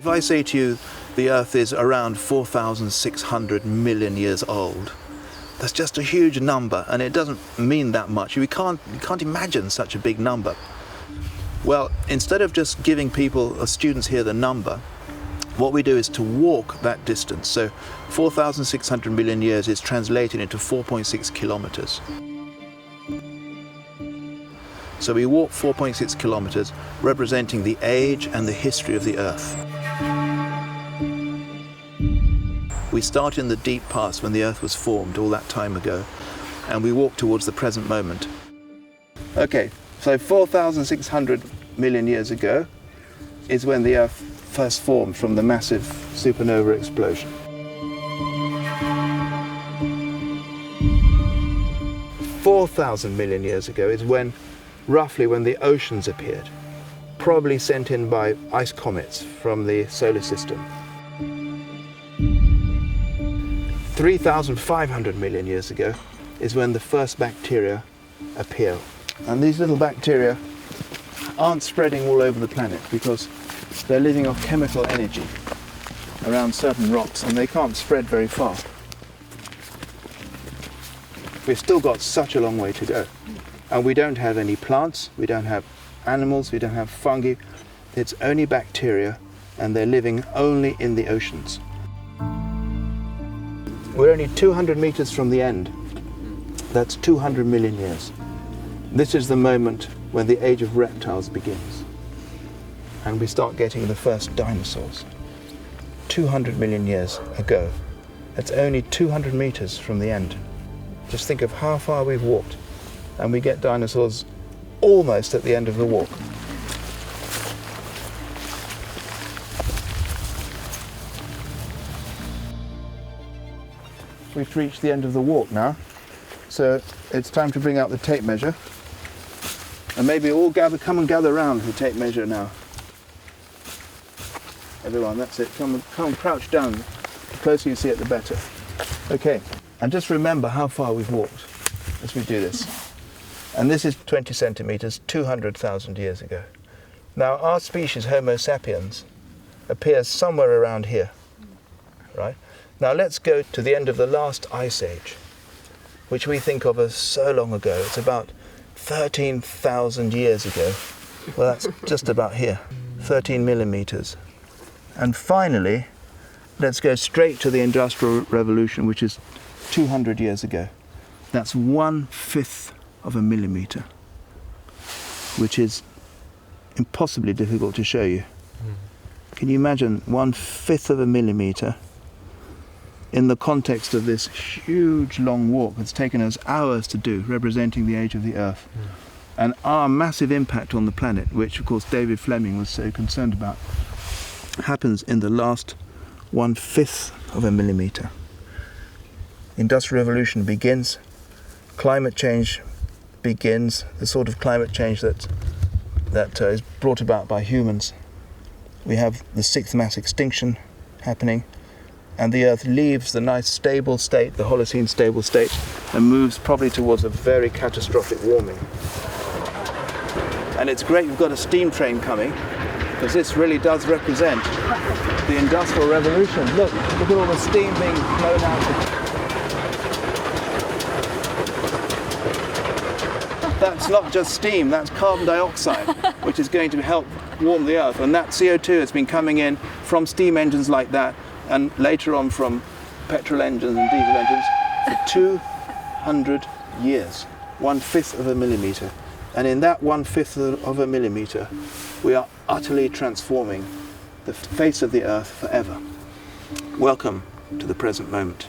if I say to you the Earth is around 4,600 million years old, that's just a huge number, and it doesn't mean that much. You can't imagine such a big number. Well, instead of just giving students here the number, what we do is to walk that distance. So 4,600 million years is translated into 4.6 kilometers. So we walk 4.6 kilometers, representing the age and the history of the Earth. We start in the deep past when the Earth was formed all that time ago, and we walk towards the present moment. Okay, so 4,600 million years ago is when the Earth first formed from the massive supernova explosion. 4,000 million years ago is roughly when the oceans appeared, probably sent in by ice comets from the solar system. 3,500 million years ago is when the first bacteria appear. And these little bacteria aren't spreading all over the planet because they're living off chemical energy around certain rocks, and they can't spread very far. We've still got such a long way to go. And we don't have any plants, we don't have animals, we don't have fungi. It's only bacteria, and they're living only in the oceans. We're only 200 meters from the end. That's 200 million years. This is the moment when the age of reptiles begins. And we start getting the first dinosaurs. 200 million years ago. That's only 200 meters from the end. Just think of how far we've walked, and we get dinosaurs almost at the end of the walk. We've reached the end of the walk now, so it's time to bring out the tape measure. And maybe all come and gather around the tape measure now. Everyone, that's it. Come crouch down. The closer you see it, the better. Okay, and just remember how far we've walked as we do this. And this is 20 centimeters, 200,000 years ago. Now, our species, Homo sapiens, appears somewhere around here, right? Now let's go to the end of the last ice age, which we think of as so long ago. It's about 13,000 years ago. Well, that's just about here, 13 millimeters. And finally, let's go straight to the Industrial Revolution, which is 200 years ago. That's 1/5 of a millimeter, which is impossibly difficult to show you. Can you imagine 1/5 of a millimeter in the context of this huge long walk that's taken us hours to do, representing the age of the Earth, and our massive impact on the planet, which of course David Fleming was so concerned about, happens in the last 1/5 of a millimeter. Industrial Revolution begins, climate change begins, the sort of climate change that is brought about by humans. We have the 6th mass extinction happening, and the Earth leaves the nice stable state, the Holocene stable state, and moves probably towards a very catastrophic warming. And it's great we've got a steam train coming, because this really does represent the Industrial Revolution. Look at all the steam being blown out. That's not just steam, that's carbon dioxide, which is going to help warm the Earth. And that CO2 has been coming in from steam engines like that, and later on from petrol engines and diesel engines for 200 years, 1/5 of a millimeter. And in that 1/5 of a millimeter, we are utterly transforming the face of the Earth forever. Welcome to the present moment.